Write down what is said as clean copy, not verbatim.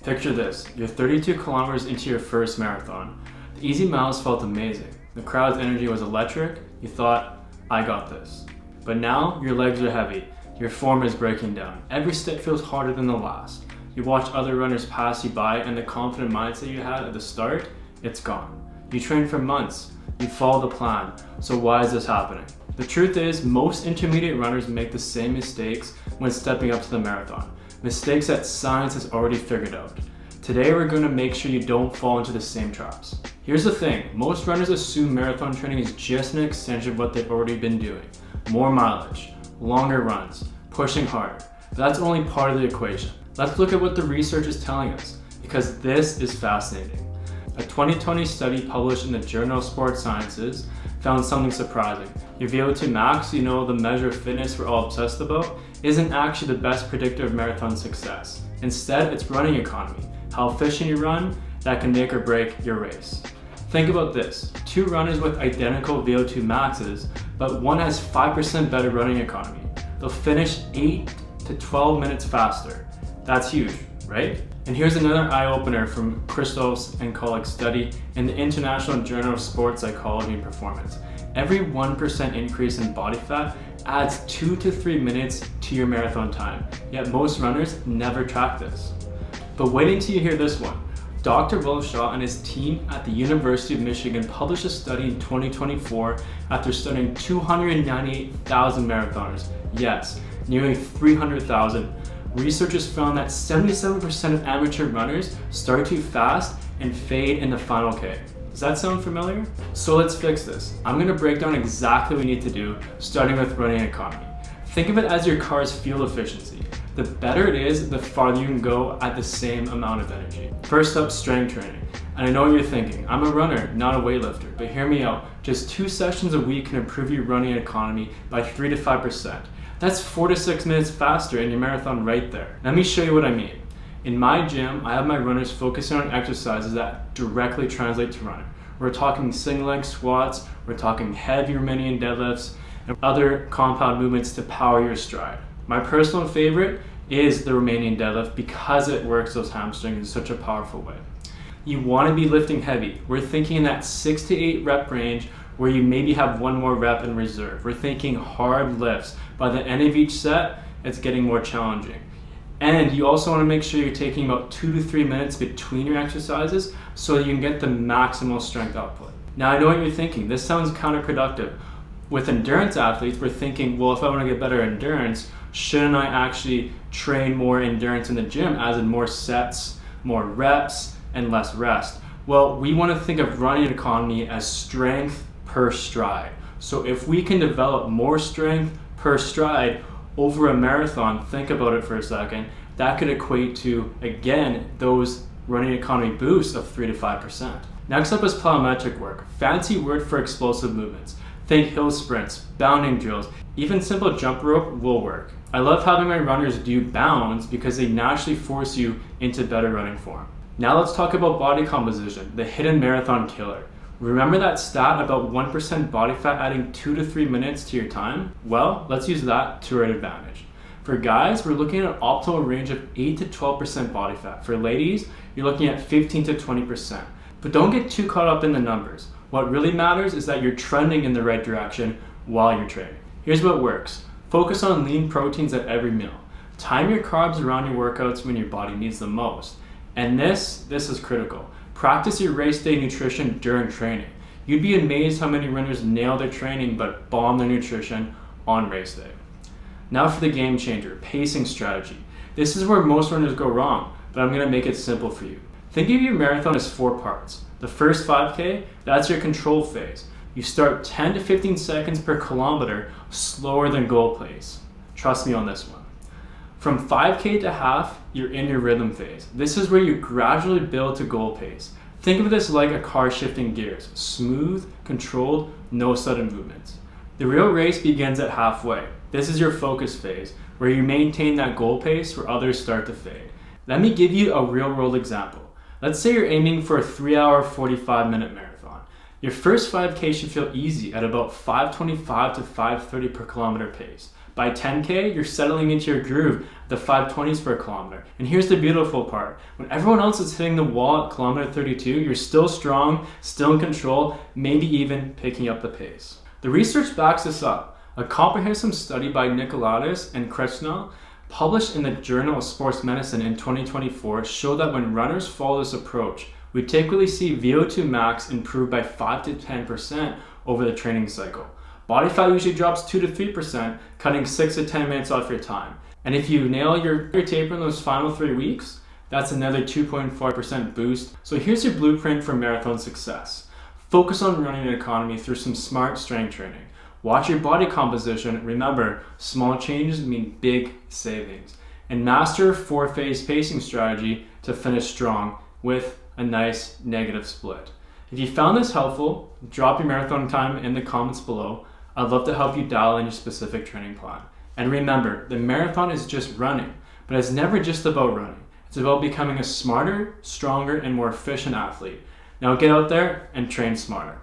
Picture this, you're 32 kilometers into your first marathon. The easy miles felt amazing. The crowd's energy was electric. You thought, I got this. But now your legs are heavy. Your form is breaking down. Every step feels harder than the last. You watch other runners pass you by and the confident mindset you had at the start, it's gone. You trained for months. You followed the plan. So why is this happening? The truth is, most intermediate runners make the same mistakes when stepping up to the marathon. Mistakes that science has already figured out. Today we're going to make sure you don't fall into the same traps. Here's the thing, most runners assume marathon training is just an extension of what they've already been doing. More mileage, longer runs, pushing harder. But that's only part of the equation. Let's look at what the research is telling us, because this is fascinating. A 2020 study published in the Journal of Sports Sciences found something surprising. Your VO2 max, the measure of fitness we're all obsessed about, isn't actually the best predictor of marathon success. Instead, it's running economy. How efficient you run, that can make or break your race. Think about this, two runners with identical VO2 maxes, but one has 5% better running economy. They'll finish 8 to 12 minutes faster. That's huge, right? And here's another eye-opener from Christoph's and colleagues' study in the International Journal of Sports Psychology and Performance. Every 1% increase in body fat adds 2 to 3 minutes to your marathon time, yet most runners never track this. But wait until you hear this one. Dr. Will Shaw and his team at the University of Michigan published a study in 2024 after studying 298,000 marathoners. Yes, nearly 300,000. Researchers found that 77% of amateur runners start too fast and fade in the final K. Does that sound familiar? So let's fix this. I'm going to break down exactly what we need to do, starting with running economy. Think of it as your car's fuel efficiency. The better it is, the farther you can go at the same amount of energy. First up, strength training. And I know what you're thinking, I'm a runner, not a weightlifter, but hear me out. Just 2 sessions a week can improve your running economy by 3 to 5%. That's 4 to 6 minutes faster in your marathon right there. Let me show you what I mean. In my gym, I have my runners focusing on exercises that directly translate to running. We're talking single leg squats, we're talking heavy Romanian deadlifts, and other compound movements to power your stride. My personal favorite is the Romanian deadlift because it works those hamstrings in such a powerful way. You want to be lifting heavy. We're thinking in that 6 to 8 rep range where you maybe have one more rep in reserve. We're thinking hard lifts. By the end of each set, it's getting more challenging. And you also want to make sure you're taking about 2 to 3 minutes between your exercises so that you can get the maximal strength output. Now I know what you're thinking, this sounds counterproductive. With endurance athletes, we're thinking, well, if I want to get better endurance, shouldn't I actually train more endurance in the gym, as in more sets, more reps, and less rest? Well, we want to think of running economy as strength per stride. So if we can develop more strength per stride over a marathon, think about it for a second, that could equate to, again, those running economy boosts of 3 to 5%. Next up is plyometric work, fancy word for explosive movements. Think hill sprints, bounding drills, even simple jump rope will work. I love having my runners do bounds because they naturally force you into better running form. Now let's talk about body composition, the hidden marathon killer. Remember that stat about 1% body fat adding 2 to 3 minutes to your time? Well, let's use that to our advantage. For guys, we're looking at an optimal range of 8 to 12% body fat. For ladies, you're looking at 15 to 20%. But don't get too caught up in the numbers. What really matters is that you're trending in the right direction while you're training. Here's what works. Focus on lean proteins at every meal. Time your carbs around your workouts when your body needs them most. And this is critical. Practice your race day nutrition during training. You'd be amazed how many runners nail their training but bomb their nutrition on race day. Now for the game changer, pacing strategy. This is where most runners go wrong, but I'm going to make it simple for you. Think of your marathon as 4 parts. The first 5K, that's your control phase. You start 10 to 15 seconds per kilometer slower than goal pace. Trust me on this one. From 5K to half, you're in your rhythm phase. This is where you gradually build to goal pace. Think of this like a car shifting gears. Smooth, controlled, no sudden movements. The real race begins at halfway. This is your focus phase, where you maintain that goal pace where others start to fade. Let me give you a real world example. Let's say you're aiming for a 3-hour, 45-minute marathon. Your first 5K should feel easy at about 5:25 to 5:30 per kilometer pace. By 10K, you're settling into your groove at the 520s per kilometer. And here's the beautiful part. When everyone else is hitting the wall at kilometer 32, you're still strong, still in control, maybe even picking up the pace. The research backs this up. A comprehensive study by Nicolaitis and Kretschnell, published in the Journal of Sports Medicine in 2024, showed that when runners follow this approach, we typically see VO2 max improve by 5 to 10% over the training cycle. Body fat usually drops 2 to 3%, cutting 6 to 10 minutes off your time. And if you nail your taper in those final 3 weeks, that's another 2.4% boost. So here's your blueprint for marathon success. Focus on running an economy through some smart strength training. Watch your body composition. Remember, small changes mean big savings. And master a 4-phase pacing strategy to finish strong with a nice negative split. If you found this helpful, drop your marathon time in the comments below. I'd love to help you dial in your specific training plan. And remember, the marathon is just running, but it's never just about running. It's about becoming a smarter, stronger, and more efficient athlete. Now get out there and train smarter.